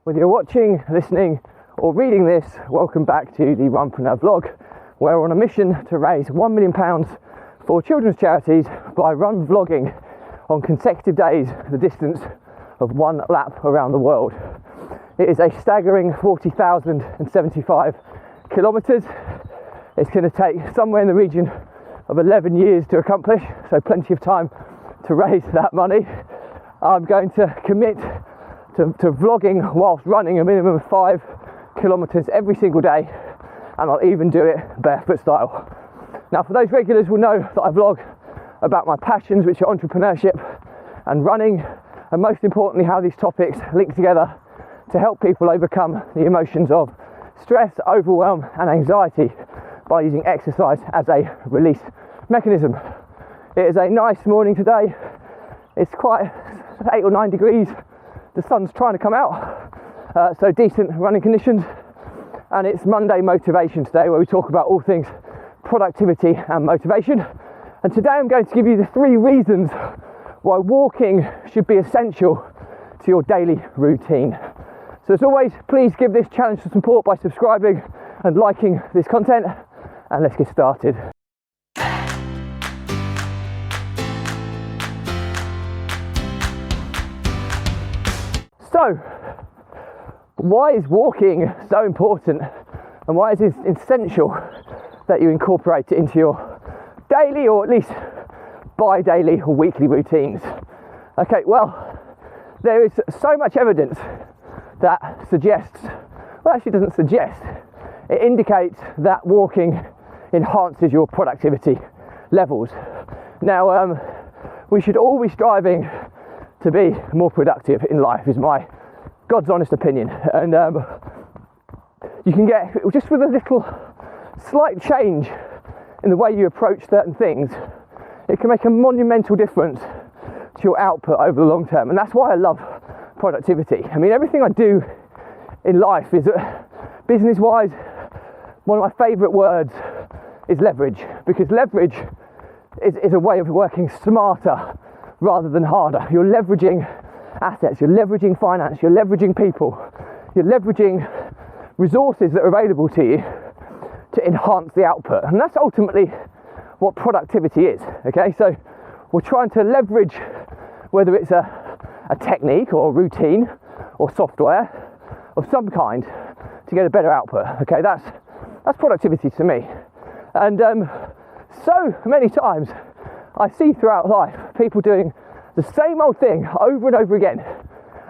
Whether you're watching, listening or reading this, welcome back to the Runpreneur vlog, where we're on a mission to raise £1 million for children's charities by run vlogging on consecutive days the distance of one lap around the world. It is a staggering 40,075 kilometres. It's going to take somewhere in the region of 11 years to accomplish, so plenty of time to raise that money. I'm going to commit to vlogging whilst running a minimum of 5 kilometres every single day, and I'll even do it barefoot style. Now, for those regulars will know that I vlog about my passions, which are entrepreneurship and running, and most importantly how these topics link together to help people overcome the emotions of stress, overwhelm and anxiety by using exercise as a release mechanism. It is a nice morning today. It's quite 8 or 9 degrees. The sun's trying to come out, so decent running conditions. And it's Monday motivation today, where we talk about all things productivity and motivation. And today I'm going to give you the 3 reasons why walking should be essential to your daily routine. So as always, please give this challenge some support by subscribing and liking this content, and let's get started. So, why is walking so important, and why is it essential that you incorporate it into your daily or at least bi-daily or weekly routines? Okay, well, there is so much evidence that suggests, well, actually doesn't suggest, it indicates that walking enhances your productivity levels. Now, we should all be striving to be more productive in life, is my God's honest opinion. And you can get, just with a little slight change in the way you approach certain things, it can make a monumental difference to your output over the long term. And that's why I love productivity. I mean, everything I do in life is, business-wise, one of my favourite words is leverage, because leverage is a way of working smarter rather than harder. You're leveraging assets, you're leveraging finance, you're leveraging people, you're leveraging resources that are available to you to enhance the output. And that's ultimately what productivity is, okay? So we're trying to leverage, whether it's a technique or a routine or software of some kind, to get a better output, okay? That's productivity to me. And so many times I see throughout life people doing the same old thing over and over again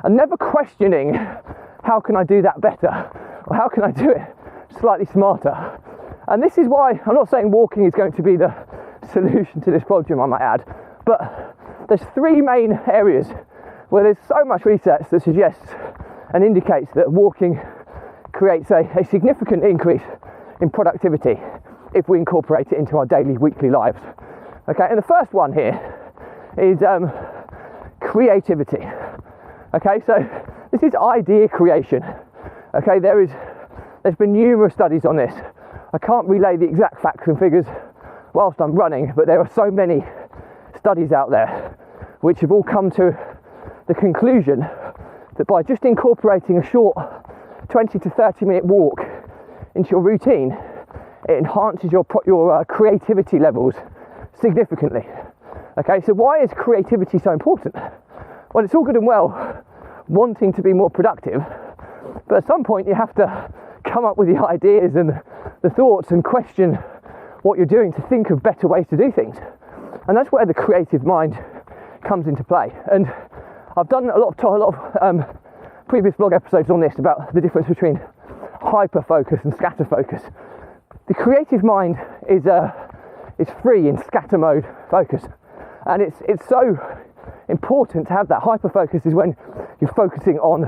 and never questioning, how can I do that better, or how can I do it slightly smarter? And this is why I'm not saying walking is going to be the solution to this problem, I might add, but there's 3 main areas where there's so much research that suggests and indicates that walking creates a significant increase in productivity if we incorporate it into our daily, weekly lives. Okay, and the first one here is creativity. Okay, so this is idea creation. Okay, there's been numerous studies on this. I can't relay the exact facts and figures whilst I'm running, but there are so many studies out there which have all come to the conclusion that by just incorporating a short 20 to 30 minute walk into your routine, it enhances your creativity levels significantly. Okay, so why is creativity so important? Well, it's all good and well wanting to be more productive, but at some point you have to come up with the ideas and the thoughts and question what you're doing to think of better ways to do things. And that's where the creative mind comes into play. And I've done a lot of previous blog episodes on this, about the difference between hyper focus and scatter focus. The creative mind is free in scatter mode focus, and it's so important to have that. Hyper focus is when you're focusing on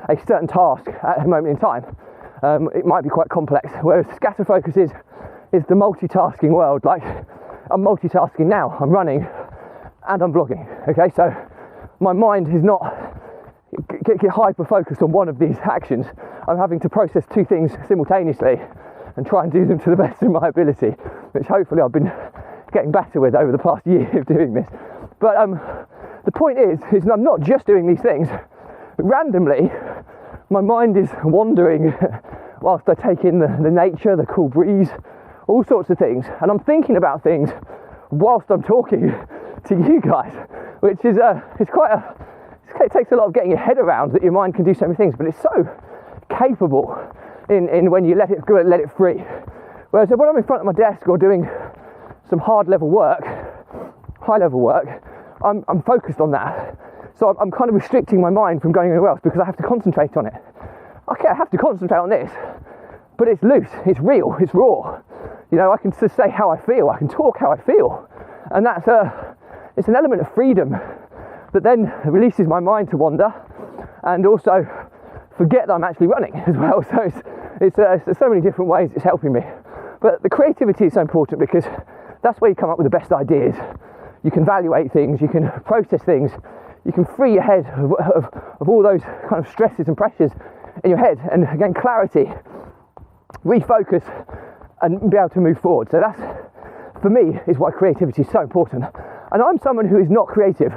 a certain task at a moment in time. It might be quite complex, whereas scatter focus is the multitasking world. Like, I'm multitasking now, I'm running and I'm vlogging, okay? So my mind is not get hyper focused on one of these actions. I'm having to process 2 things simultaneously and try and do them to the best of my ability, which hopefully I've been getting better with over the past year of doing this. But the point is I'm not just doing these things. Randomly, my mind is wandering whilst I take in the nature, the cool breeze, all sorts of things. And I'm thinking about things whilst I'm talking to you guys, which is it takes a lot of getting your head around that your mind can do so many things, but it's so capable in when you let it go, let it free. Whereas when I'm in front of my desk or doing some high level work, I'm focused on that. So I'm kind of restricting my mind from going anywhere else because I have to concentrate on it. Okay, I have to concentrate on this, but it's loose, it's real, it's raw. You know, I can just say how I feel, I can talk how I feel. And that's it's an element of freedom that then releases my mind to wander and also forget that I'm actually running as well. So it's so many different ways it's helping me. But the creativity is so important because that's where you come up with the best ideas. You can evaluate things, you can process things, you can free your head of all those kind of stresses and pressures in your head, and again, clarity, refocus, and be able to move forward. So that's, for me, is why creativity is so important. And I'm someone who is not creative.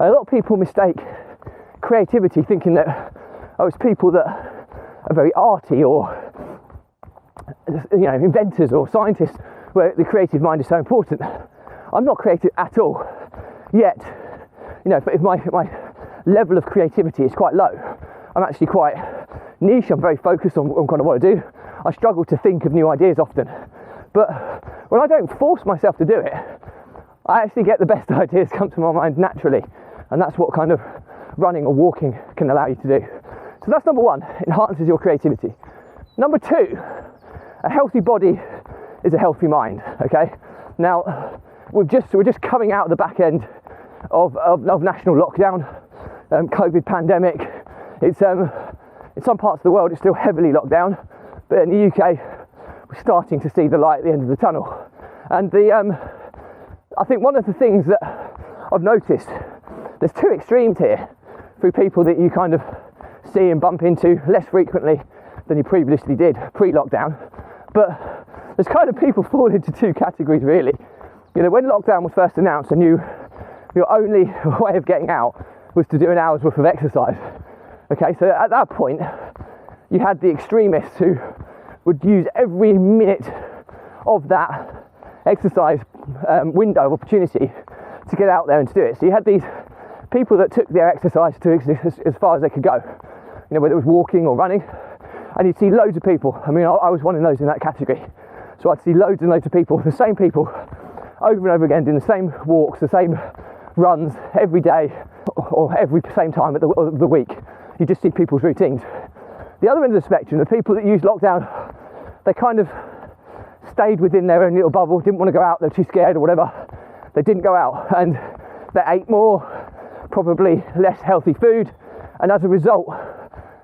A lot of people mistake creativity thinking that, it's people that are very arty or, inventors or scientists, where the creative mind is so important. I'm not creative at all, yet, if my level of creativity is quite low. I'm actually quite niche, I'm very focused on kind of what I do. I struggle to think of new ideas often. But when I don't force myself to do it, I actually get the best ideas come to my mind naturally. And that's what kind of running or walking can allow you to do. So that's number one, enhances your creativity. Number two, a healthy body is a healthy mind, okay? Now, we're just coming out of the back end of national lockdown, COVID pandemic. It's in some parts of the world it's still heavily locked down, but in the UK we're starting to see the light at the end of the tunnel. And I think one of the things that I've noticed, there's two extremes here through people that you kind of see and bump into less frequently than you previously did pre-lockdown. But there's kind of people fall into two categories really. When lockdown was first announced, I knew your only way of getting out was to do an hour's worth of exercise. Okay, so at that point, you had the extremists who would use every minute of that exercise window of opportunity to get out there and to do it. So you had these people that took their exercise to as far as they could go, whether it was walking or running, and you'd see loads of people. I mean, I was one of those in that category. So I'd see loads and loads of people, the same people, over and over again, doing the same walks, the same runs every day or every same time of the week. You just see people's routines. The other end of the spectrum, the people that used lockdown, they kind of stayed within their own little bubble, didn't want to go out, they're too scared or whatever. They didn't go out and they ate more, probably less healthy food, and as a result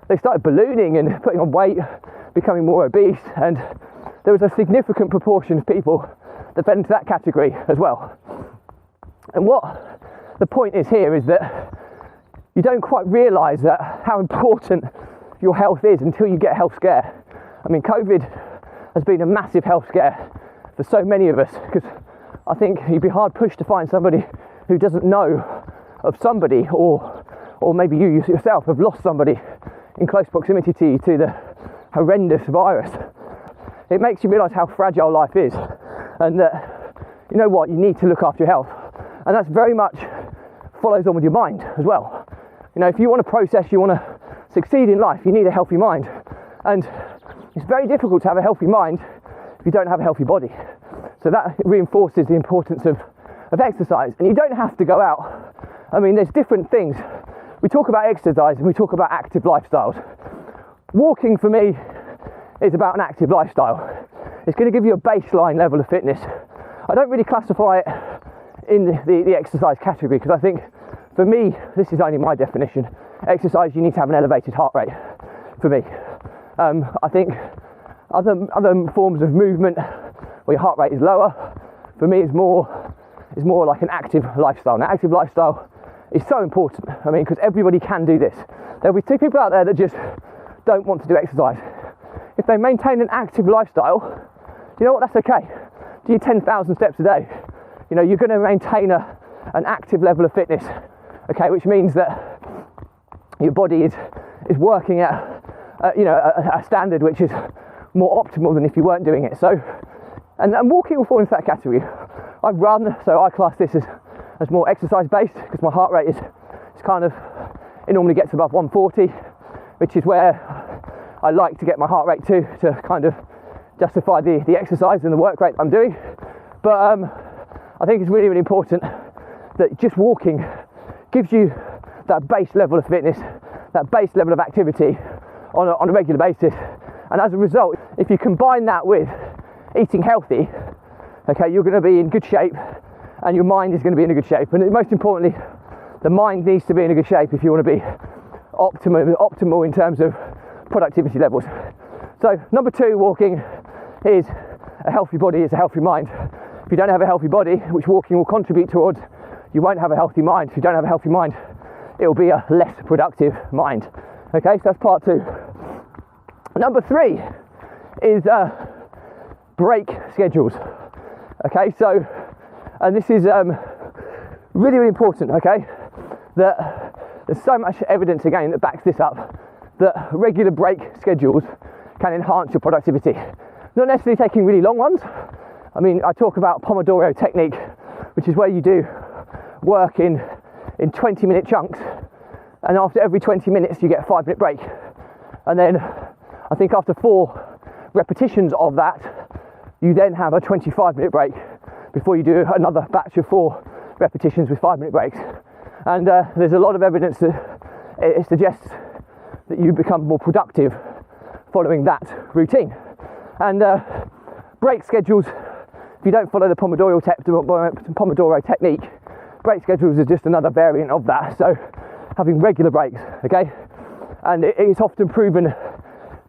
they started ballooning and putting on weight, becoming more obese, and there was a significant proportion of people that fell into that category as well. And what the point is here is that you don't quite realise that how important your health is until you get a health scare. I mean, COVID has been a massive health scare for so many of us, because I think you'd be hard pushed to find somebody who doesn't know of somebody, or maybe you yourself have lost somebody in close proximity to you to the horrendous virus. It makes you realise how fragile life is, and that, you need to look after your health. And that's very much follows on with your mind as well. If you want to process, you want to succeed in life, you need a healthy mind. And it's very difficult to have a healthy mind if you don't have a healthy body. So that reinforces the importance of exercise. And you don't have to go out. I mean, there's different things. We talk about exercise and we talk about active lifestyles. Walking for me is about an active lifestyle. It's going to give you a baseline level of fitness. I don't really classify it in the exercise category, because I think for me, this is only my definition. Exercise, you need to have an elevated heart rate for me. I think other forms of movement where your heart rate is lower, for me is more like an active lifestyle. An active lifestyle is so important. I mean, because everybody can do this. There'll be two people out there that just don't want to do exercise. If they maintain an active lifestyle, you know what, that's okay. Do 10,000 steps a day. You're going to maintain an active level of fitness, okay, which means that your body is working at a standard which is more optimal than if you weren't doing it. So, and walking will fall into that category. I run, so I class this as more exercise based because my heart rate is kind of, it normally gets above 140, which is where I like to get my heart rate to kind of justify the exercise and the work rate I'm doing. But I think it's really, really important that just walking gives you that base level of fitness, that base level of activity on a regular basis. And as a result, if you combine that with eating healthy, okay, you're going to be in good shape and your mind is going to be in a good shape. And most importantly, the mind needs to be in a good shape if you want to be optimal in terms of productivity levels. So number 2, walking is a healthy body is a healthy mind. If you don't have a healthy body, which walking will contribute towards, you won't have a healthy mind. If you don't have a healthy mind, it will be a less productive mind. Okay, so that's part 2. Number 3 is break schedules. Okay, so, and this is really, really important, okay, that there's so much evidence again that backs this up, that regular break schedules can enhance your productivity. Not necessarily taking really long ones. I mean, I talk about Pomodoro technique, which is where you do work in 20-minute chunks, and after every 20 minutes you get a 5-minute break. And then I think after 4 repetitions of that, you then have a 25-minute break before you do another batch of 4 repetitions with 5-minute breaks. And there's a lot of evidence that it suggests that you become more productive following that routine. And break schedules, if you don't follow the Pomodoro technique, break schedules is just another variant of that. So having regular breaks, okay? And it's often proven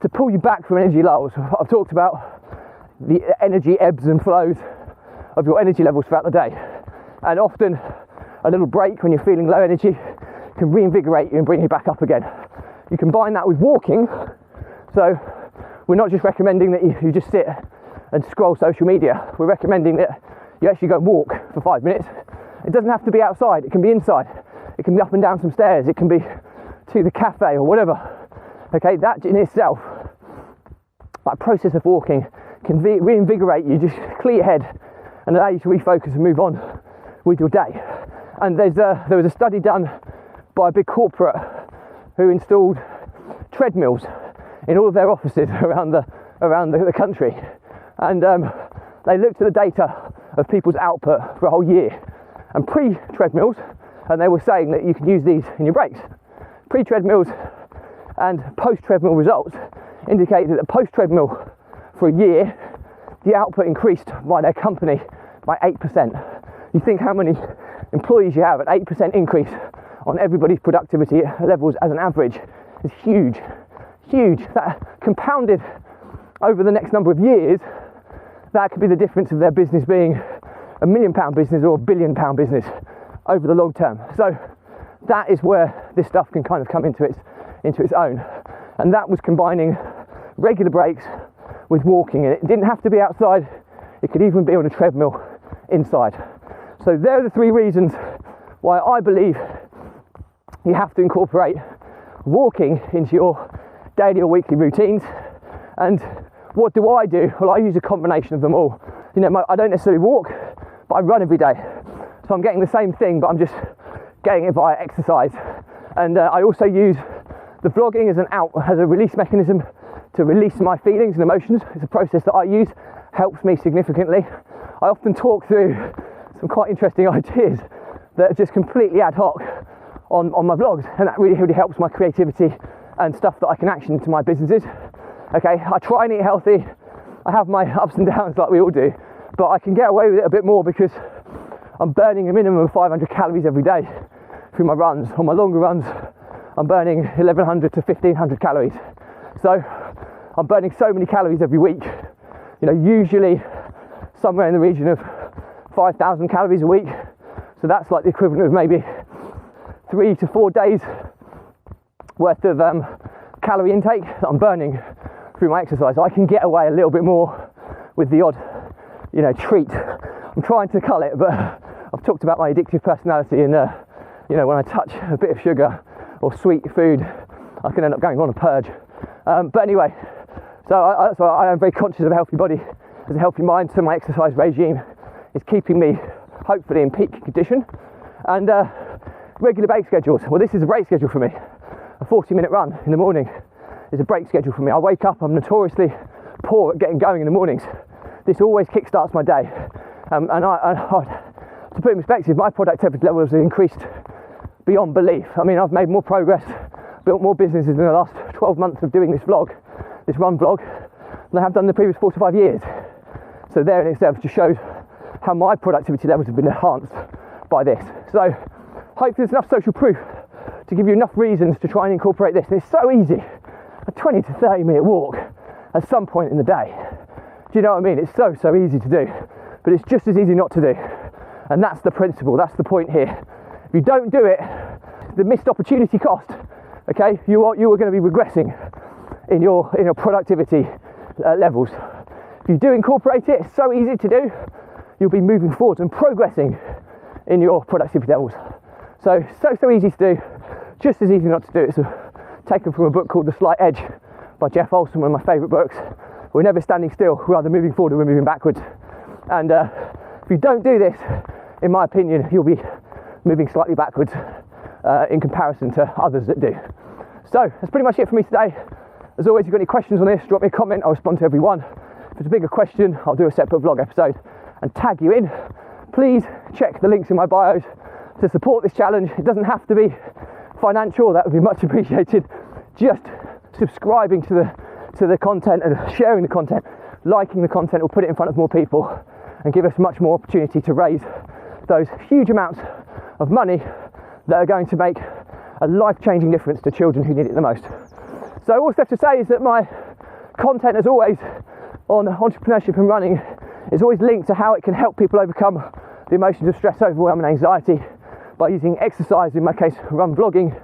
to pull you back from energy lulls. I've talked about the energy ebbs and flows of your energy levels throughout the day. And often a little break when you're feeling low energy can reinvigorate you and bring you back up again. You combine that with walking. So we're not just recommending that you just sit and scroll social media. We're recommending that you actually go walk for 5 minutes. It doesn't have to be outside, it can be inside. It can be up and down some stairs, it can be to the cafe or whatever. Okay, that in itself, that process of walking can reinvigorate you, just clear your head and allow you to refocus and move on with your day. And there was a study done by a big corporate who installed treadmills in all of their offices around the country. And they looked at the data of people's output for a whole year. And pre-treadmills, and they were saying that you can use these in your breaks. Pre-treadmills and post-treadmill results indicated that post-treadmill for a year, the output increased by their company by 8%. You think how many employees you have, an 8% increase on everybody's productivity levels as an average is huge, huge. That compounded over the next number of years, that could be the difference of their business being £1 million business or £1 billion business over the long term. So that is where this stuff can kind of come into its own. And that was combining regular breaks with walking, and it didn't have to be outside, it could even be on a treadmill inside. So there are the 3 reasons why I believe you have to incorporate walking into your daily or weekly routines. And what do? Well, I use a combination of them all. You know, I don't necessarily walk, but I run every day. So I'm getting the same thing, but I'm just getting it via exercise. And I also use the vlogging as a release mechanism to release my feelings and emotions. It's a process that I use, helps me significantly. I often talk through some quite interesting ideas that are just completely ad hoc on my vlogs, and that really, really helps my creativity and stuff that I can action into my businesses. Okay, I try and eat healthy. I have my ups and downs like we all do, but I can get away with it a bit more because I'm burning a minimum of 500 calories every day through my runs. On my longer runs, I'm burning 1100 to 1500 calories. So I'm burning so many calories every week, you know, usually somewhere in the region of 5,000 calories a week. So that's like the equivalent of maybe 3 to 4 days worth of calorie intake that I'm burning through my exercise. So I can get away a little bit more with the odd, you know, treat. I'm trying to cull it, but I've talked about my addictive personality, and you know, when I touch a bit of sugar or sweet food, I can end up going on a purge But anyway, so I am very conscious of a healthy body, as a healthy mind, so my exercise regime is keeping me hopefully in peak condition. And regular break schedules. Well, this is a break schedule for me. A 40-minute run in the morning is a break schedule for me. I wake up, I'm notoriously poor at getting going in the mornings. This always kickstarts my day. And to put it in perspective, my productivity levels have increased beyond belief. I mean, I've made more progress, built more businesses in the last 12 months of doing this run vlog, than I have done in the previous 4 to 5 years. So there in itself just shows how my productivity levels have been enhanced by this. So hopefully there's enough social proof to give you enough reasons to try and incorporate this. And it's so easy, a 20 to 30 minute walk at some point in the day. Do you know what I mean? It's so easy to do, but it's just as easy not to do. And that's the principle, that's the point here. If you don't do it, the missed opportunity cost, okay, you are going to be regressing in your productivity levels. If you do incorporate it, it's so easy to do, you'll be moving forward and progressing in your productivity levels. So easy to do, just as easy not to do. It's taken from a book called The Slight Edge by Jeff Olson, one of my favourite books. We're never standing still, we're either moving forward or we're moving backwards. And if you don't do this, in my opinion, you'll be moving slightly backwards in comparison to others that do. So that's pretty much it for me today. As always, if you've got any questions on this, drop me a comment, I'll respond to every one. If it's a bigger question, I'll do a separate vlog episode and tag you in. Please check the links in my bios to support this challenge. It doesn't have to be financial, that would be much appreciated. Just subscribing to the content and sharing the content, liking the content will put it in front of more people and give us much more opportunity to raise those huge amounts of money that are going to make a life-changing difference to children who need it the most. So all I have to say is that my content, as always, on entrepreneurship and running is always linked to how it can help people overcome the emotions of stress, overwhelm and anxiety by using exercise, in my case run vlogging,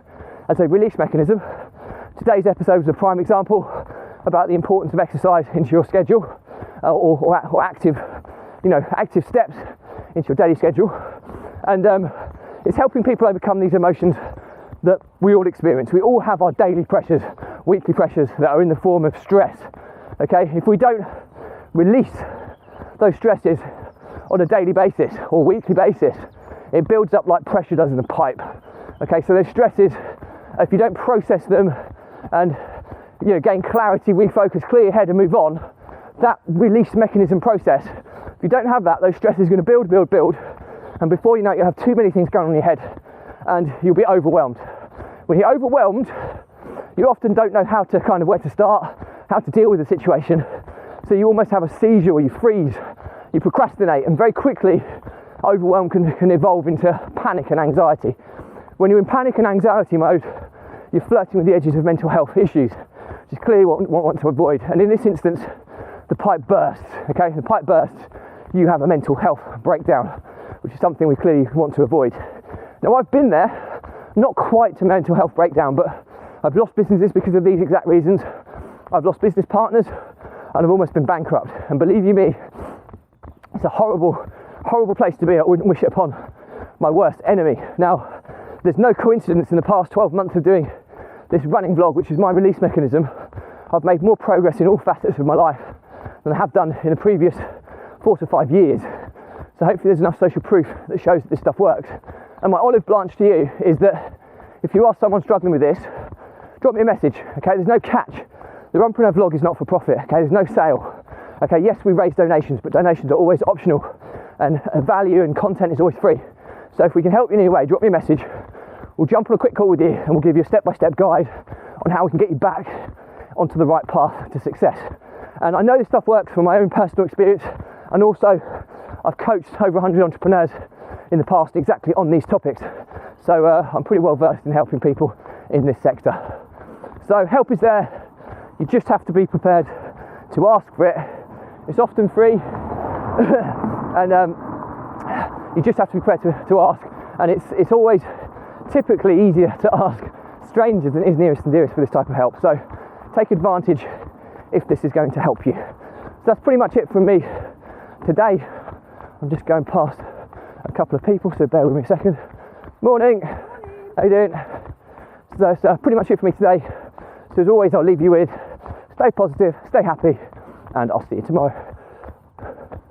as a release mechanism. Today's episode is a prime example about the importance of exercise into your schedule or active steps into your daily schedule. And it's helping people overcome these emotions that we all experience. We all have our daily pressures, weekly pressures that are in the form of stress. Okay, if we don't release those stresses on a daily basis or weekly basis, it builds up like pressure does in a pipe. Okay, so those stresses, if you don't process them and gain clarity, refocus, clear your head and move on, that release mechanism process, if you don't have that, those stresses are going to build, and before you know it, you'll have too many things going on in your head and you'll be overwhelmed. When you're overwhelmed, you often don't know where to start, how to deal with the situation. So you almost have a seizure or you freeze, you procrastinate, and very quickly overwhelm can evolve into panic and anxiety. When you're in panic and anxiety mode, you're flirting with the edges of mental health issues, which is clearly what we want to avoid. And in this instance, the pipe bursts, okay? The pipe bursts, you have a mental health breakdown, which is something we clearly want to avoid. Now I've been there, not quite to mental health breakdown, but I've lost businesses because of these exact reasons. I've lost business partners and I've almost been bankrupt. And believe you me, it's a horrible place to be. I wouldn't wish it upon my worst enemy. Now, there's no coincidence in the past 12 months of doing this running vlog, which is my release mechanism, I've made more progress in all facets of my life than I have done in the previous 4 to 5 years. So hopefully there's enough social proof that shows that this stuff works. And my olive branch to you is that if you are someone struggling with this, drop me a message, okay? There's no catch. The Runpreneur vlog is not for profit, okay? There's no sale. Okay, yes, we raise donations, but donations are always optional, and value and content is always free. So if we can help you in any way, drop me a message. We'll jump on a quick call with you and we'll give you a step-by-step guide on how we can get you back onto the right path to success. And I know this stuff works from my own personal experience, and also I've coached over 100 entrepreneurs in the past exactly on these topics. So I'm pretty well versed in helping people in this sector. So help is there. You just have to be prepared to ask for it. It's often free and you just have to be prepared to ask, and it's always typically easier to ask strangers than it is nearest and dearest for this type of help. So take advantage if this is going to help you. So that's pretty much it from me today. I'm just going past a couple of people, so bear with me a second. Morning. How you doing? So that's pretty much it for me today. So as always, I'll leave you with stay positive, stay happy, and I'll see you tomorrow.